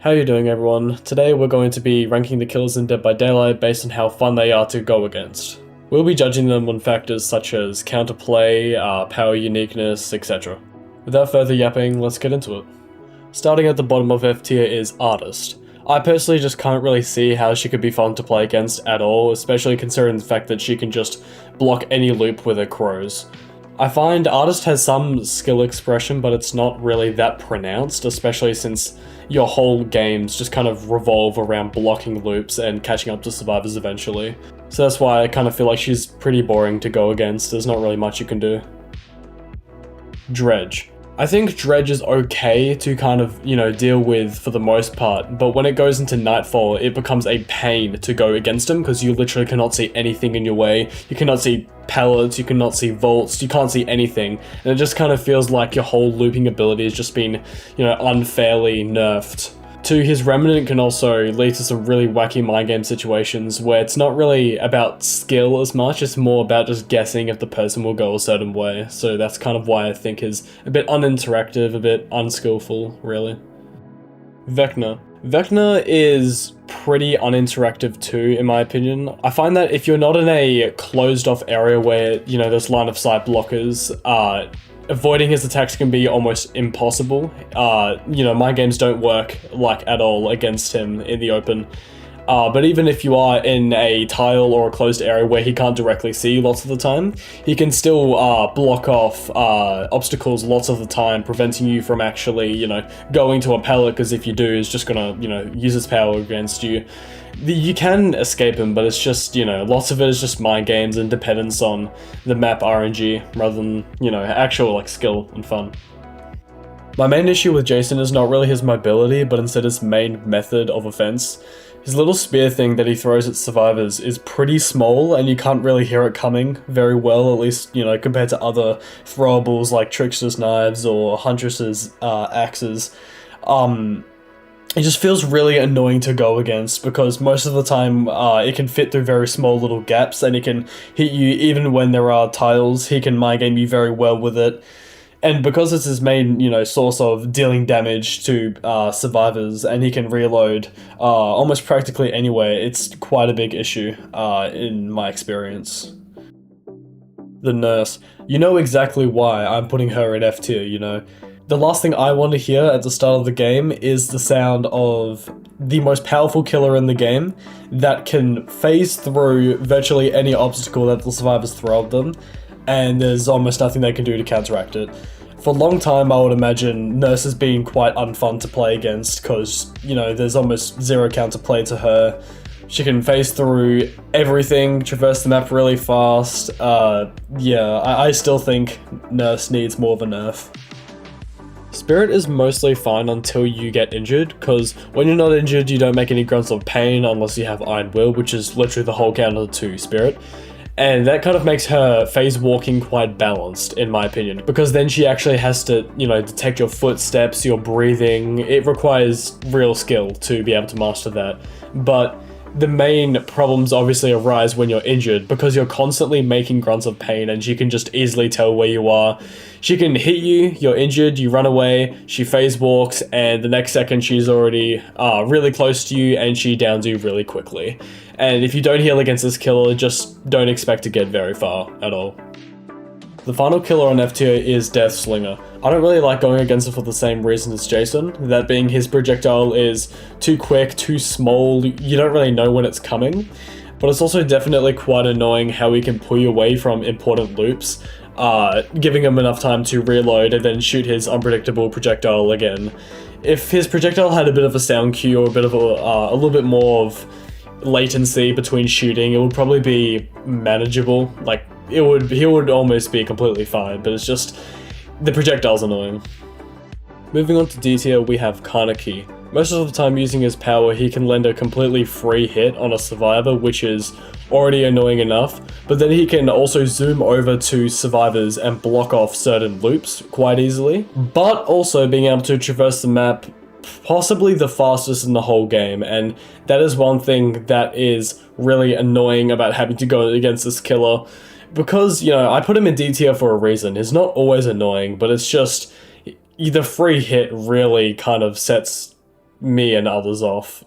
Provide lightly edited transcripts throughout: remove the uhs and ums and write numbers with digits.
How you doing, everyone? Today we're going to be ranking the killers in Dead by Daylight based on how fun they are to go against. We'll be judging them on factors such as counterplay, power uniqueness, etc. Without further yapping, let's get into it. Starting at the bottom of F tier is Artist. I personally just can't really see how she could be fun to play against at all, especially considering the fact that she can just block any loop with her crows. I find Artist has some skill expression, but it's not really that pronounced, especially since your whole games just kind of revolve around blocking loops and catching up to survivors eventually. So that's why I kind of feel like she's pretty boring to go against. There's not really much you can do. Dredge. I think Dredge is okay to kind of, deal with for the most part, but when it goes into Nightfall, it becomes a pain to go against him because you literally cannot see anything in your way. You cannot see pallets, you cannot see vaults, you can't see anything, and it just kind of feels like your whole looping ability has just been, unfairly nerfed. His Remnant can also lead to some really wacky mind game situations where it's not really about skill as much, it's more about just guessing if the person will go a certain way. So that's kind of why I think is a bit uninteractive, a bit unskillful, really. Vecna. Vecna is pretty uninteractive too, in my opinion. I find that if you're not in a closed off area where, there's line of sight blockers, avoiding his attacks can be almost impossible. My games don't work at all against him in the open. But even if you are in a tile or a closed area where he can't directly see lots of the time, he can still block off obstacles lots of the time, preventing you from actually, going to a pallet, because if you do, he's just gonna, use his power against you. You can escape him, but it's just, lots of it is just mind games and dependence on the map RNG rather than, actual skill and fun. My main issue with Jason is not really his mobility, but instead his main method of offense. His little spear thing that he throws at survivors is pretty small, and you can't really hear it coming very well, at least, compared to other throwables like Trickster's Knives or Huntress's Axes. It just feels really annoying to go against because most of the time it can fit through very small little gaps, and it can hit you even when there are tiles. He can mind game you very well with it. And because it's his main, source of dealing damage to survivors, and he can reload almost practically anywhere, it's quite a big issue in my experience. The Nurse. You know exactly why I'm putting her in F tier, The last thing I want to hear at the start of the game is the sound of the most powerful killer in the game that can phase through virtually any obstacle that the survivors throw at them, and there's almost nothing they can do to counteract it. For a long time, I would imagine Nurse has been quite unfun to play against because, there's almost zero counterplay to her. She can phase through everything, traverse the map really fast. I still think Nurse needs more of a nerf. Spirit is mostly fine until you get injured, because when you're not injured, you don't make any grunts of pain unless you have Iron Will, which is literally the whole counter to Spirit. And that kind of makes her phase walking quite balanced, in my opinion, because then she actually has to, detect your footsteps, your breathing. It requires real skill to be able to master that. But the main problems obviously arise when you're injured, because you're constantly making grunts of pain and she can just easily tell where you are. She can hit you, you're injured, you run away, she phase walks, and the next second she's already really close to you and she downs you really quickly. And if you don't heal against this killer, just don't expect to get very far at all. The final killer on F tier is Death Slinger. I don't really like going against it for the same reason as Jason, that being his projectile is too quick, too small, you don't really know when it's coming. But it's also definitely quite annoying how he can pull you away from important loops, giving him enough time to reload and then shoot his unpredictable projectile again. If his projectile had a bit of a sound cue or a bit of a little bit more of latency between shooting, it would probably be manageable. He would almost be completely fine, but it's just the projectile's annoying. Moving on to D tier, we have Kaneki. Most of the time using his power, he can lend a completely free hit on a survivor, which is already annoying enough, but then he can also zoom over to survivors and block off certain loops quite easily, but also being able to traverse the map possibly the fastest in the whole game, and that is one thing that is really annoying about having to go against this killer, because, I put him in D tier for a reason. It's not always annoying, but it's just the free hit really kind of sets me and others off.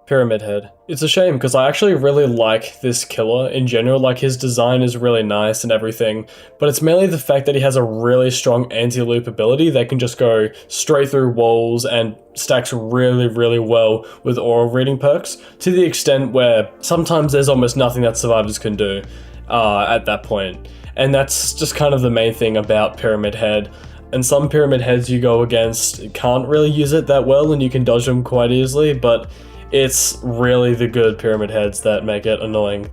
Pyramid Head. It's a shame because I actually really like this killer in general, like his design is really nice and everything, but it's mainly the fact that he has a really strong anti-loop ability that can just go straight through walls and stacks really well with aura reading perks, to the extent where sometimes there's almost nothing that survivors can do at that point. And that's just kind of the main thing about Pyramid Head. And some Pyramid Heads you go against can't really use it that well and you can dodge them quite easily, but it's really the good Pyramid Heads that make it annoying.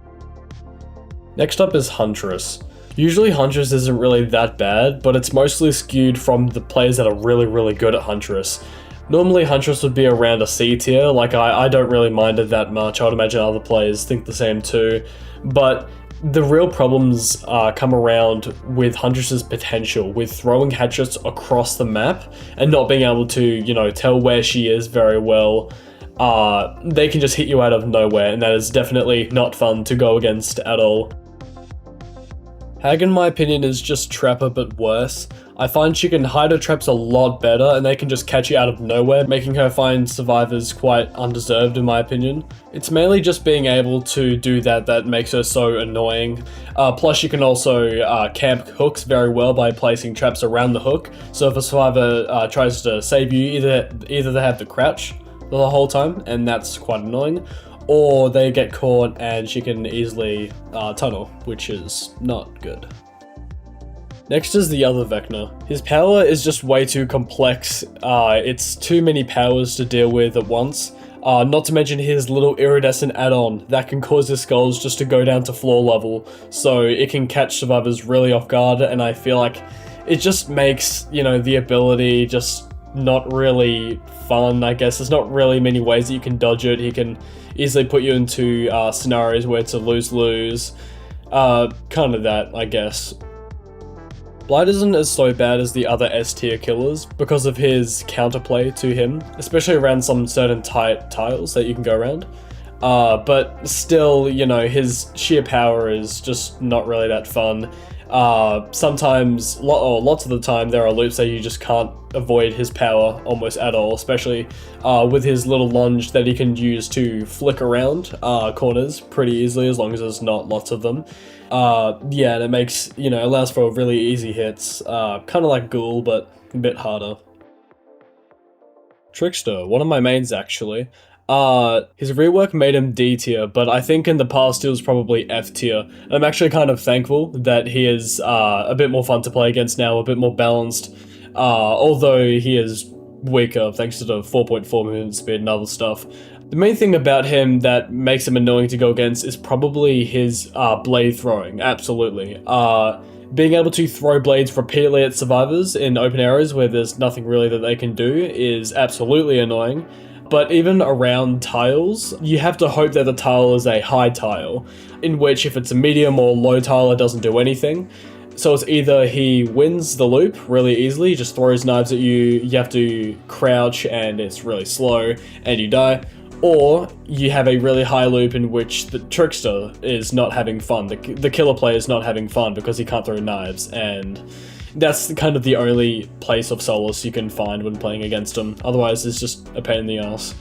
Next up is Huntress. Usually Huntress isn't really that bad, but it's mostly skewed from the players that are really good at Huntress. Normally Huntress would be around a C tier, like I don't really mind it that much. I would imagine other players think the same too, but the real problems come around with Huntress's potential, with throwing headshots across the map and not being able to, you know, tell where she is very well. They can just hit you out of nowhere, and that is definitely not fun to go against at all. Hag, in my opinion, is just Trapper but worse. I find she can hide her traps a lot better, and they can just catch you out of nowhere, making her find survivors quite undeserved in my opinion. It's mainly just being able to do that makes her so annoying. Plus she can also camp hooks very well by placing traps around the hook, so if a survivor tries to save you, either they have to crouch the whole time, and that's quite annoying, or they get caught and she can easily tunnel, which is not good. Next is the other Vecna. His power is just way too complex. It's too many powers to deal with at once. Not to mention his little iridescent add-on that can cause his skulls just to go down to floor level, so it can catch survivors really off guard, and I feel like it just makes, you know, the ability just not really fun, I guess. There's not really many ways that you can dodge it. He can easily put you into scenarios where it's a lose-lose. Kind of that, I guess. Blight isn't as so bad as the other S tier killers because of his counterplay to him, especially around some certain tight tiles that you can go around. But still, you know, his sheer power is just not really that fun. Sometimes, or lots of the time, there are loops that you just can't avoid his power almost at all, especially with his little lunge that he can use to flick around corners pretty easily, as long as there's not lots of them. Yeah, and it makes, you know, allows for really easy hits, kind of like Ghoul, but a bit harder. Trickster, one of my mains actually. His rework made him D tier, but I think in the past he was probably F tier. And I'm actually kind of thankful that he is a bit more fun to play against now, a bit more balanced, although he is weaker thanks to the 4.4 movement speed and other stuff. The main thing about him that makes him annoying to go against is probably his blade throwing, absolutely. Being able to throw blades repeatedly at survivors in open areas where there's nothing really that they can do is absolutely annoying. But even around tiles, you have to hope that the tile is a high tile, in which if it's a medium or low tile, it doesn't do anything. So it's either he wins the loop really easily, just throws knives at you, you have to crouch and it's really slow and you die, or you have a really high loop in which the Trickster is not having fun, the killer player is not having fun because he can't throw knives, and that's kind of the only place of solace you can find when playing against him. Otherwise, it's just a pain in the ass.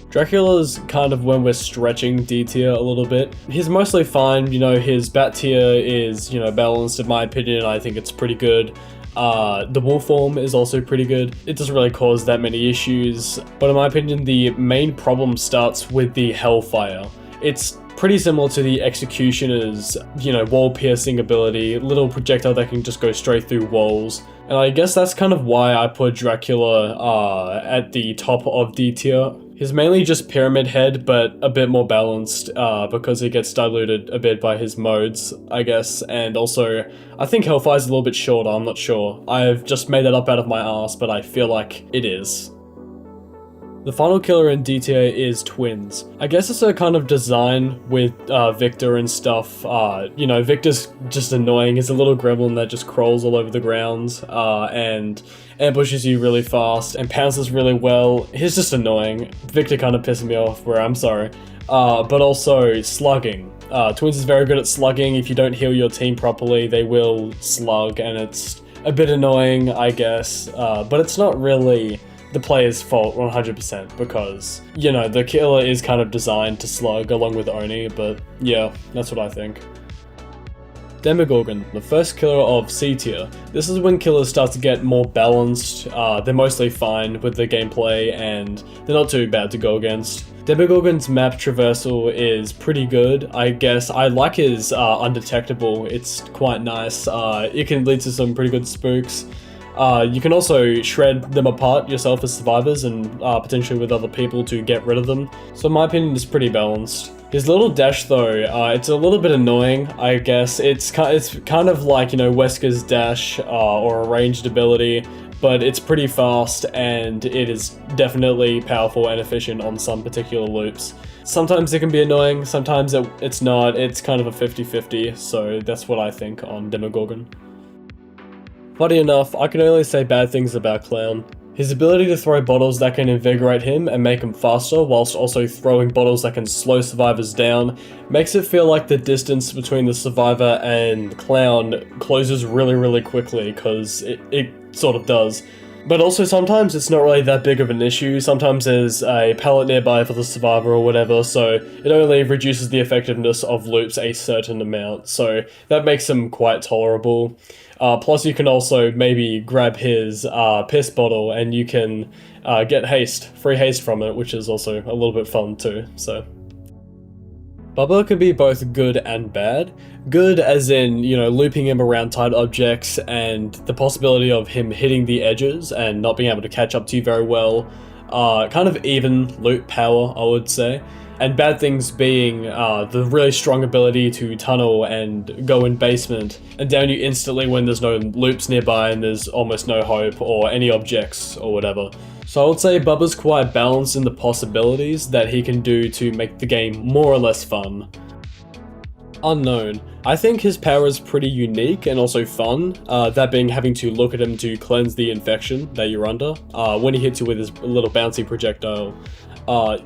Dracula's kind of when we're stretching D tier a little bit. He's mostly fine, you know, his Bat tier is, you know, balanced in my opinion. I think it's pretty good. The wolf form is also pretty good. It doesn't really cause that many issues, but in my opinion, the main problem starts with the Hellfire. It's pretty similar to the Executioner's, you know, wall-piercing ability, little projectile that can just go straight through walls. And I guess that's kind of why I put Dracula at the top of D tier. He's mainly just Pyramid Head, but a bit more balanced because he gets diluted a bit by his modes, I guess. And also, I think Hellfire's a little bit shorter, I'm not sure. I've just made that up out of my ass, but I feel like it is. The final killer in D tier is Twins. I guess it's a kind of design with Victor and stuff. You know, Victor's just annoying. He's a little gremlin that just crawls all over the ground and ambushes you really fast and pounces really well. He's just annoying. Victor kind of pisses me off, where I'm sorry. But also slugging. Twins is very good at slugging. If you don't heal your team properly, they will slug, and it's a bit annoying, I guess. But it's not really the player's fault 100% because, you know, the killer is kind of designed to slug along with Oni, but yeah, that's what I think. Demogorgon, the first killer of C tier. This is when killers start to get more balanced, they're mostly fine with the gameplay and they're not too bad to go against. Demogorgon's map traversal is pretty good, I guess. I like his undetectable, it's quite nice. It can lead to some pretty good spooks. You can also shred them apart yourself as survivors and potentially with other people to get rid of them. So in my opinion, it's pretty balanced. His little dash though, it's a little bit annoying, I guess. It's kind of like, you know, Wesker's dash or a ranged ability, but it's pretty fast and it is definitely powerful and efficient on some particular loops. Sometimes it can be annoying, sometimes it's not. It's kind of a 50-50, so that's what I think on Demogorgon. Funny enough, I can only say bad things about Clown. His ability to throw bottles that can invigorate him and make him faster whilst also throwing bottles that can slow survivors down makes it feel like the distance between the survivor and Clown closes really quickly, because it sort of does. But also sometimes it's not really that big of an issue. Sometimes there's a pallet nearby for the survivor or whatever, so it only reduces the effectiveness of loops a certain amount, so that makes them quite tolerable. Plus you can also maybe grab his piss bottle and you can get free haste from it, which is also a little bit fun too, so. Bubba can be both good and bad. Good as in, you know, looping him around tight objects and the possibility of him hitting the edges and not being able to catch up to you very well. Kind of even loop power, I would say. And bad things being the really strong ability to tunnel and go in basement and down you instantly when there's no loops nearby and there's almost no hope or any objects or whatever. So I would say Bubba's quite balanced in the possibilities that he can do to make the game more or less fun. Unknown. I think his power is pretty unique and also fun, that being having to look at him to cleanse the infection that you're under, when he hits you with his little bouncy projectile.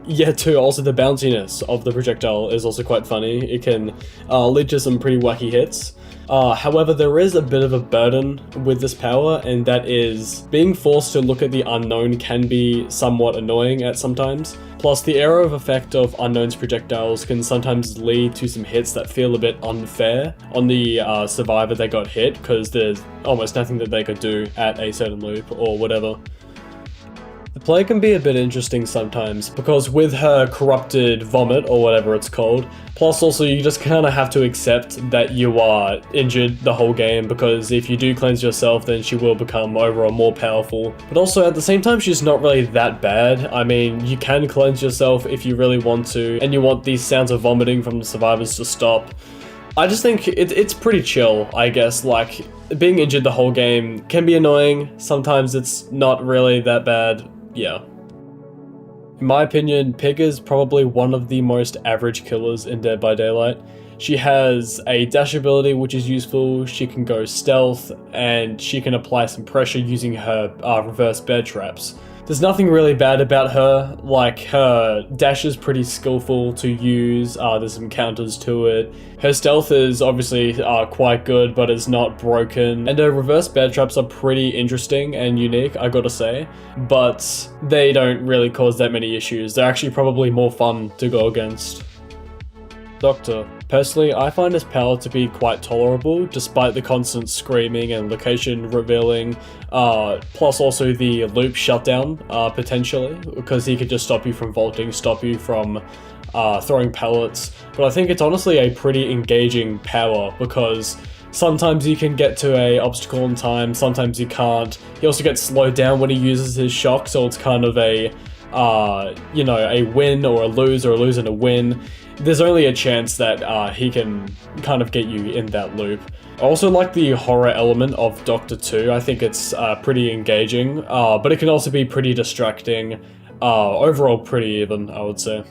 Yeah, too, also the bounciness of the projectile is also quite funny. It can lead to some pretty wacky hits. However, there is a bit of a burden with this power, and that is being forced to look at the unknown can be somewhat annoying at sometimes. Plus, the area of effect of Unknown's projectiles can sometimes lead to some hits that feel a bit unfair on the survivor that got hit, because there's almost nothing that they could do at a certain loop or whatever. The play can be a bit interesting sometimes, because with her corrupted vomit, or whatever it's called, plus also you just kind of have to accept that you are injured the whole game, because if you do cleanse yourself then she will become overall more powerful. But also at the same time she's not really that bad. I mean, you can cleanse yourself if you really want to, and you want these sounds of vomiting from the survivors to stop. I just think it's pretty chill, I guess. Like, being injured the whole game can be annoying, sometimes it's not really that bad. Yeah. In my opinion, Pig is probably one of the most average killers in Dead by Daylight. She has a dash ability which is useful, she can go stealth, and she can apply some pressure using her reverse bear traps. There's nothing really bad about her, like her dash is pretty skillful to use, there's some counters to it. Her stealth is obviously quite good, but it's not broken, and her reverse bear traps are pretty interesting and unique, I gotta say, but they don't really cause that many issues. They're actually probably more fun to go against. Doctor. Personally, I find his power to be quite tolerable, despite the constant screaming and location revealing, plus also the loop shutdown, potentially, because he could just stop you from vaulting, stop you from throwing pallets. But I think it's honestly a pretty engaging power, because sometimes you can get to a obstacle in time, sometimes you can't. He also gets slowed down when he uses his shock, so it's kind of a, you know, a win or a lose and a win. There's only a chance that he can kind of get you in that loop. I also like the horror element of Doctor 2. I think it's pretty engaging, but it can also be pretty distracting. Overall pretty even, I would say.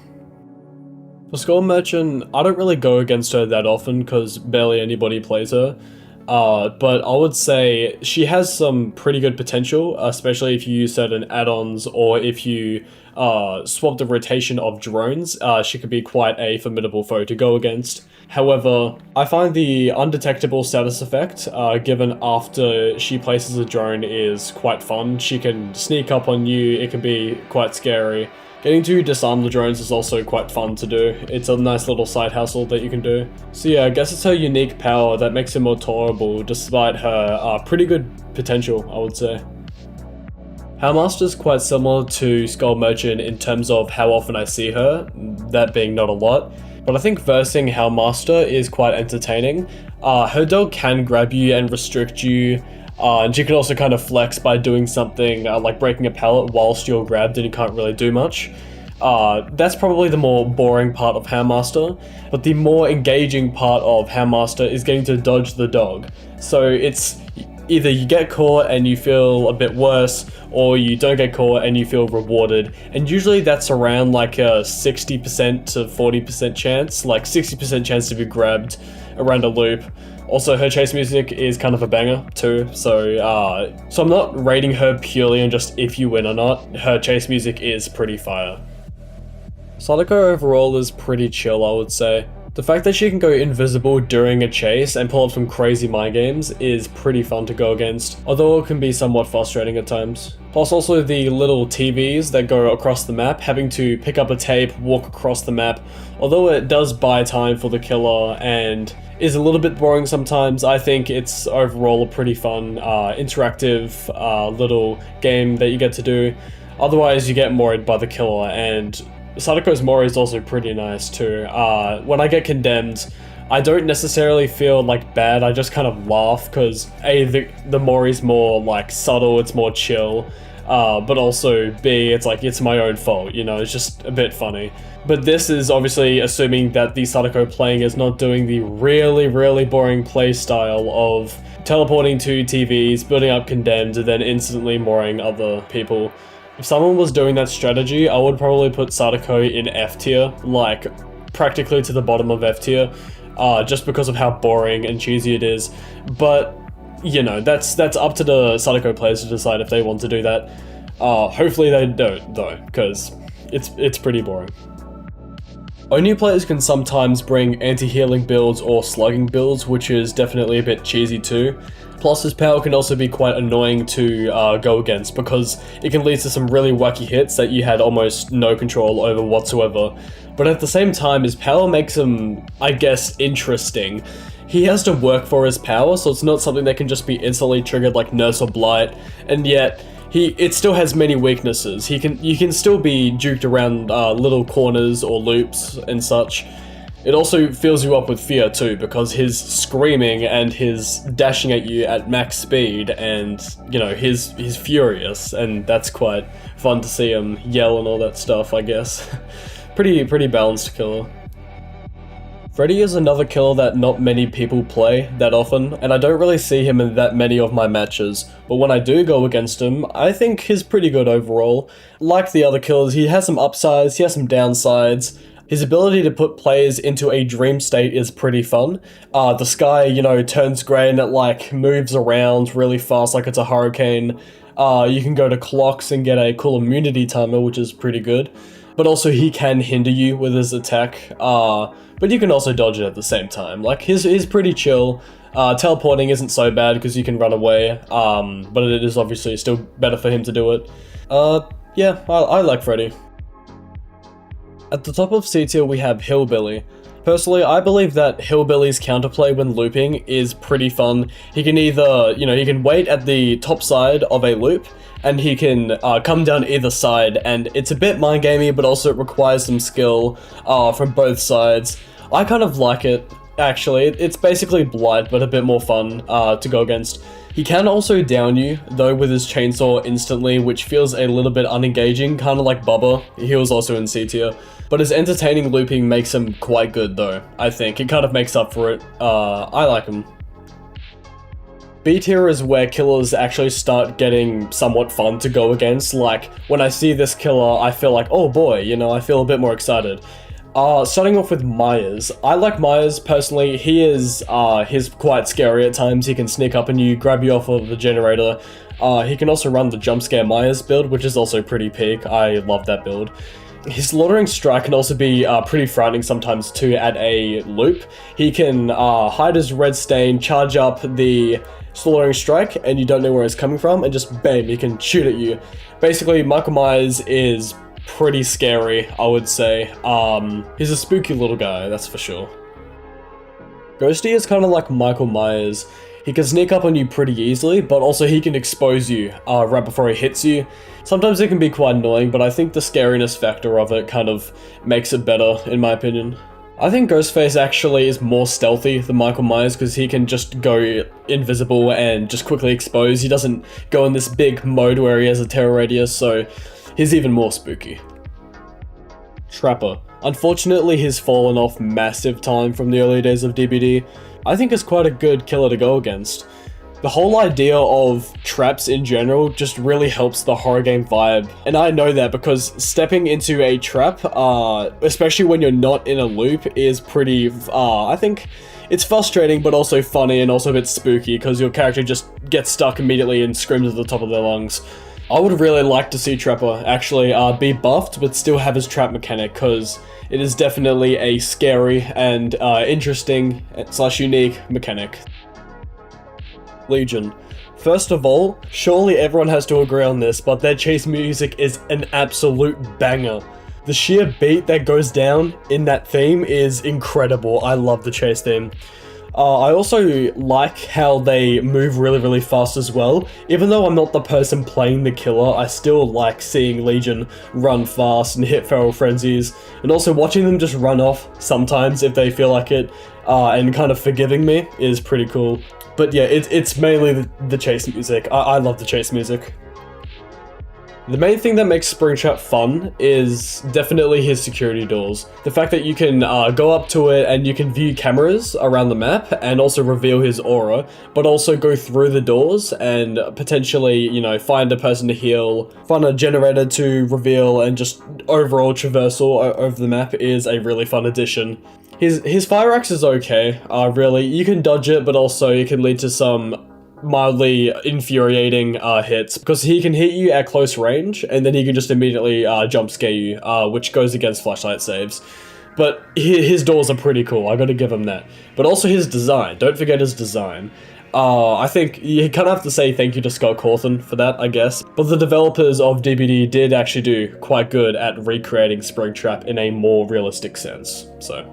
For Skull Merchant, I don't really go against her that often because barely anybody plays her. But I would say she has some pretty good potential, especially if you use certain add-ons or if you swap the rotation of drones. She could be quite a formidable foe to go against. However, I find the undetectable status effect given after she places a drone is quite fun. She can sneak up on you, it can be quite scary. Getting to disarm the drones is also quite fun to do. It's a nice little side hustle that you can do. So yeah, I guess it's her unique power that makes her more tolerable despite her pretty good potential, I would say. Houndmaster is quite similar to Skull Merchant in terms of how often I see her, that being not a lot. But I think versing Houndmaster is quite entertaining. Her dog can grab you and restrict you, and she can also kind of flex by doing something like breaking a pallet whilst you're grabbed and you can't really do much. That's probably the more boring part of Houndmaster, but the more engaging part of Houndmaster is getting to dodge the dog. So it's either you get caught and you feel a bit worse, or you don't get caught and you feel rewarded. And usually that's around like a 60% to 40% chance, like 60% chance to be grabbed around a loop. Also, her chase music is kind of a banger too, so I'm not rating her purely on just if you win or not. Her chase music is pretty fire. Sadako overall is pretty chill, I would say. The fact that she can go invisible during a chase and pull up some crazy mind games is pretty fun to go against, although it can be somewhat frustrating at times. Plus also the little TVs that go across the map, having to pick up a tape, walk across the map. Although it does buy time for the killer and is a little bit boring sometimes, I think it's overall a pretty fun, interactive little game that you get to do. Otherwise you get moried by the killer, and Sadako's mori is also pretty nice too. When I get condemned, I don't necessarily feel like bad, I just kind of laugh because A, the mori's more like subtle, it's more chill, but also B, it's like it's my own fault, you know, it's just a bit funny. But this is obviously assuming that the Sadako playing is not doing the really boring play style of teleporting to TVs, building up condemned, and then instantly moring other people. If someone was doing that strategy, I would probably put Sadako in F tier, like practically to the bottom of F tier, just because of how boring and cheesy it is. But you know, that's up to the Sadako players to decide if they want to do that. Hopefully they don't though, because it's pretty boring. Oni players can sometimes bring anti-healing builds or slugging builds, which is definitely a bit cheesy too. Plus his power can also be quite annoying to go against because it can lead to some really wacky hits that you had almost no control over whatsoever. But at the same time, his power makes him, I guess, interesting. He has to work for his power, so it's not something that can just be instantly triggered like Nurse or Blight, and yet it still has many weaknesses. You can still be juked around little corners or loops and such. It also fills you up with fear too, because his screaming and his dashing at you at max speed, and you know, he's furious, and that's quite fun to see him yell and all that stuff, I guess. pretty balanced killer. Freddy is another killer that not many people play that often, and I don't really see him in that many of my matches, but when I do go against him, I think he's pretty good overall. Like the other killers, he has some upsides, he has some downsides. His ability to put players into a dream state is pretty fun. The sky, you know, turns grey and it like moves around really fast like it's a hurricane. You can go to clocks and get a cool immunity timer, which is pretty good. But also he can hinder you with his attack, but you can also dodge it at the same time. Like, he's pretty chill. Teleporting isn't so bad because you can run away, but it is obviously still better for him to do it. Yeah, I like Freddy. At the top of C tier we have Hillbilly. Personally, I believe that Hillbilly's counterplay when looping is pretty fun. He can either, you know, he can wait at the top side of a loop, and he can come down either side, and it's a bit mind gamey, but also it requires some skill from both sides. I kind of like it, actually. It's basically Blight, but a bit more fun to go against. He can also down you, though, with his chainsaw instantly, which feels a little bit unengaging, kind of like Bubba. He was also in C tier. But his entertaining looping makes him quite good, though, I think. It kind of makes up for it. I like him. B tier is where killers actually start getting somewhat fun to go against. Like, when I see this killer, I feel like, oh boy, you know, I feel a bit more excited. Starting off with Myers. I like Myers personally. He's quite scary at times. He can sneak up on you, grab you off of the generator. He can also run the jump scare Myers build, which is also pretty peak. I love that build. His Slaughtering Strike can also be pretty frightening sometimes too at a loop. He can hide his red stain, charge up the Slaughtering Strike, and you don't know where it's coming from, and just bam, he can shoot at you. Basically, Michael Myers is pretty scary, I would say. He's a spooky little guy, that's for sure. Ghosty is kind of like Michael Myers. He can sneak up on you pretty easily, but also he can expose you right before he hits you. Sometimes it can be quite annoying, but I think the scariness factor of it kind of makes it better, in my opinion. I think Ghostface actually is more stealthy than Michael Myers because he can just go invisible and just quickly expose. He doesn't go in this big mode where he has a terror radius, so he's even more spooky. Trapper. Unfortunately, he's fallen off massive time from the early days of DBD. I think it's quite a good killer to go against. The whole idea of traps in general just really helps the horror game vibe, and I know that because stepping into a trap, especially when you're not in a loop, is pretty, I think it's frustrating but also funny and also a bit spooky because your character just gets stuck immediately and screams at the top of their lungs. I would really like to see Trapper actually be buffed but still have his trap mechanic because it is definitely a scary and interesting / unique mechanic. Legion. First of all, surely everyone has to agree on this, but their chase music is an absolute banger. The sheer beat that goes down in that theme is incredible. I love the chase theme. I also like how they move really fast as well. Even though I'm not the person playing the killer, I still like seeing Legion run fast and hit feral frenzies, and also watching them just run off sometimes if they feel like it, and kind of forgiving me is pretty cool. But yeah, it's mainly the chase music. I love the chase music. The main thing that makes Springtrap fun is definitely his security doors. The fact that you can go up to it and you can view cameras around the map and also reveal his aura, but also go through the doors and potentially, you know, find a person to heal, find a generator to reveal, and just overall traversal over the map is a really fun addition. His fire axe is okay, really. You can dodge it, but also it can lead to some mildly infuriating hits, because he can hit you at close range, and then he can just immediately jump scare you, which goes against flashlight saves. But his doors are pretty cool, I gotta give him that. But also his design, don't forget his design. I think you kind of have to say thank you to Scott Cawthon for that, I guess. But the developers of DBD did actually do quite good at recreating Springtrap in a more realistic sense, so.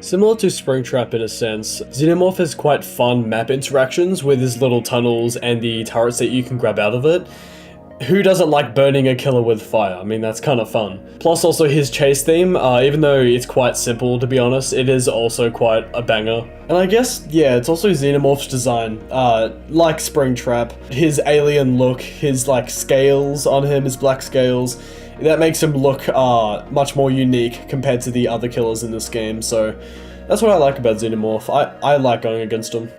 Similar to Springtrap in a sense, Xenomorph has quite fun map interactions with his little tunnels and the turrets that you can grab out of it. Who doesn't like burning a killer with fire? I mean, that's kind of fun. Plus also his chase theme, even though it's quite simple to be honest, it is also quite a banger. And I guess, yeah, it's also Xenomorph's design. Like Springtrap, his alien look, his like scales on him, his black scales, that makes him look much more unique compared to the other killers in this game, so that's what I like about Xenomorph. I like going against him.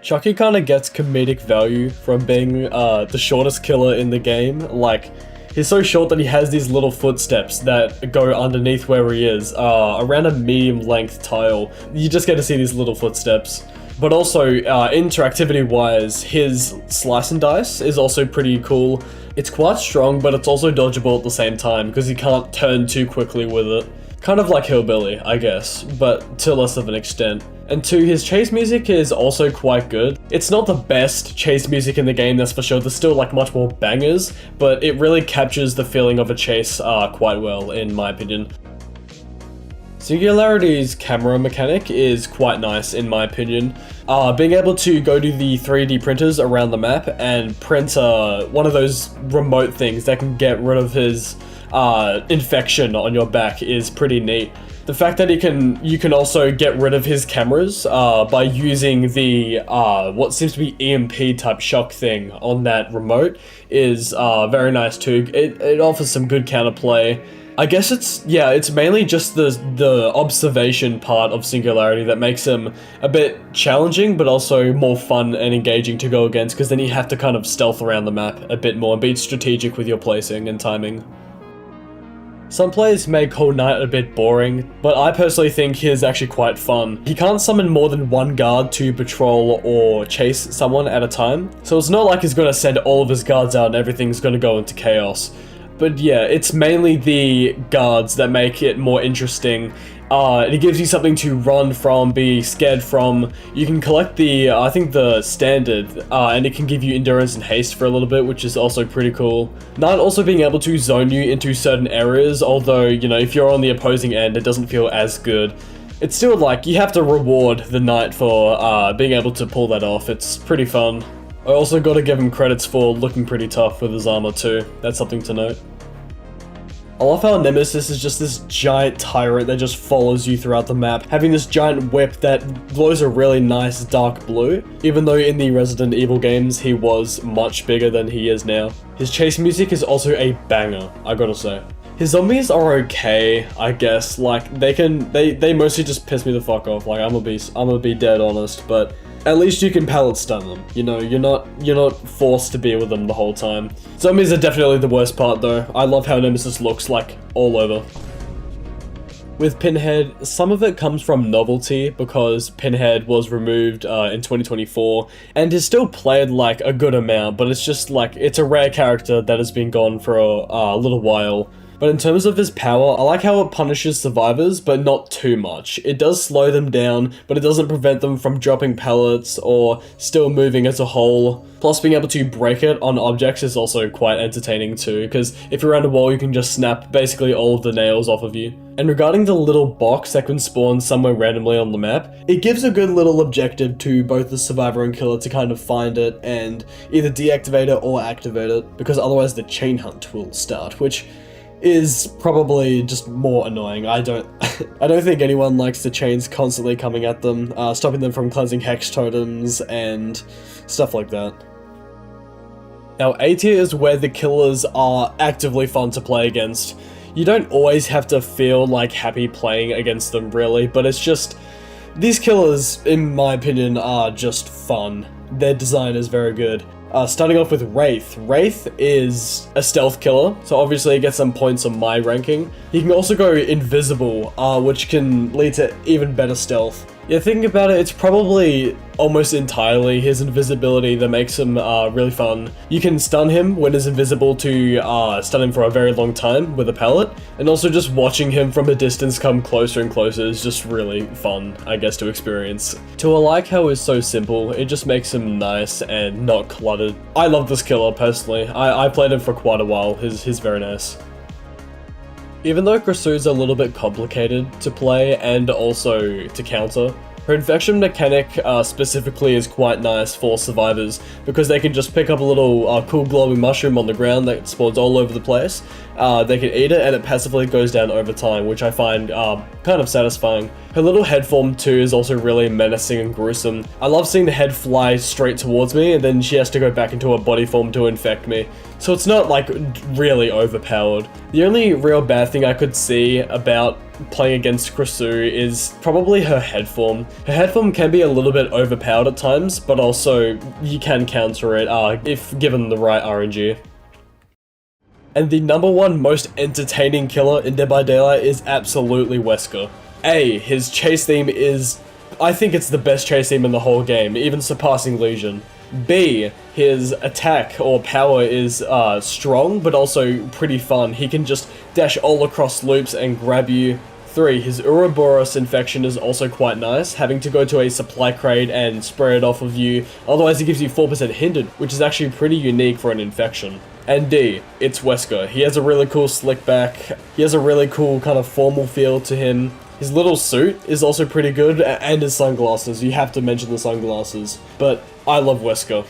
Chucky kind of gets comedic value from being the shortest killer in the game. Like, he's so short that he has these little footsteps that go underneath where he is, around a medium length tile. You just get to see these little footsteps. But also, interactivity wise, his slice and dice is also pretty cool. It's quite strong, but it's also dodgeable at the same time, because he can't turn too quickly with it. Kind of like Hillbilly, I guess, but to less of an extent. And 2, his chase music is also quite good. It's not the best chase music in the game, that's for sure. There's still like much more bangers, but it really captures the feeling of a chase quite well, in my opinion. Singularity's camera mechanic is quite nice in my opinion. Being able to go to the 3D printers around the map and print one of those remote things that can get rid of his infection on your back is pretty neat. The fact that you can also get rid of his cameras by using the what seems to be EMP type shock thing on that remote is very nice too. It offers some good counterplay. I guess it's mainly just the observation part of Singularity that makes him a bit challenging, but also more fun and engaging to go against, because then you have to kind of stealth around the map a bit more and be strategic with your placing and timing. Some players may call Knight a bit boring, but I personally think he is actually quite fun. He can't summon more than one guard to patrol or chase someone at a time, so it's not like he's gonna send all of his guards out and everything's gonna go into chaos. But yeah, it's mainly the guards that make it more interesting. It gives you something to run from, be scared from. You can collect the, I think the standard, and it can give you endurance and haste for a little bit, which is also pretty cool. Knight also being able to zone you into certain areas, although, you know, if you're on the opposing end, it doesn't feel as good. It's still like, you have to reward the Knight for being able to pull that off. It's pretty fun. I also gotta give him credits for looking pretty tough with his armor too. That's something to note. I love how Nemesis is just this giant tyrant that just follows you throughout the map, having this giant whip that glows a really nice dark blue, even though in the Resident Evil games he was much bigger than he is now. His chase music is also a banger, I gotta say. His zombies are okay, I guess. Like, they mostly just piss me the fuck off. Like, I'm gonna be dead honest, but at least you can pallet stun them. You know, you're not forced to be with them the whole time. Zombies are definitely the worst part though. I love how Nemesis looks like all over. With Pinhead, some of it comes from novelty because Pinhead was removed in 2024 and is still played like a good amount, but it's just like, it's a rare character that has been gone for a little while. But in terms of his power, I like how it punishes survivors, but not too much. It does slow them down, but it doesn't prevent them from dropping pellets or still moving as a whole. Plus, being able to break it on objects is also quite entertaining too, because if you're around a wall, you can just snap basically all of the nails off of you. And regarding the little box that can spawn somewhere randomly on the map, it gives a good little objective to both the survivor and killer to kind of find it and either deactivate it or activate it, because otherwise the chain hunt will start, which is probably just more annoying. I don't think anyone likes the chains constantly coming at them, stopping them from cleansing hex totems and stuff like that. Now, A tier is where the killers are actively fun to play against. You don't always have to feel like happy playing against them really, but it's just, these killers, in my opinion, are just fun. Their design is very good. Starting off with Wraith. Wraith is a stealth killer, so obviously he gets some points on my ranking. He can also go invisible, which can lead to even better stealth. Yeah, thinking about it, it's probably almost entirely his invisibility that makes him really fun. You can stun him when he's invisible to stun him for a very long time with a pellet, and also just watching him from a distance come closer and closer is just really fun, I guess, to experience. To like how it's so simple, it just makes him nice and not cluttered. I love this killer personally. I played him for quite a while. He's very nice. Even though Krosua's a little bit complicated to play and also to counter, her infection mechanic specifically is quite nice for survivors because they can just pick up a little cool glowing mushroom on the ground that spawns all over the place. They can eat it and it passively goes down over time, which I find kind of satisfying. Her little head form too is also really menacing and gruesome. I love seeing the head fly straight towards me and then she has to go back into her body form to infect me. So it's not like really overpowered. The only real bad thing I could see about playing against Krosua is probably her head form. Her head form can be a little bit overpowered at times, but also you can counter it if given the right RNG. And the number one most entertaining killer in Dead by Daylight is absolutely Wesker. His chase theme is, I think it's the best chase theme in the whole game, even surpassing Legion. B, his attack or power is strong, but also pretty fun. He can just dash all across loops and grab you. 3, his Ouroboros infection is also quite nice, having to go to a supply crate and spray it off of you, otherwise it gives you 4% hindered, which is actually pretty unique for an infection. And D, it's Wesker. He has a really cool slick back, he has a really cool kind of formal feel to him. His little suit is also pretty good, and his sunglasses. You have to mention the sunglasses. But I love Wesker.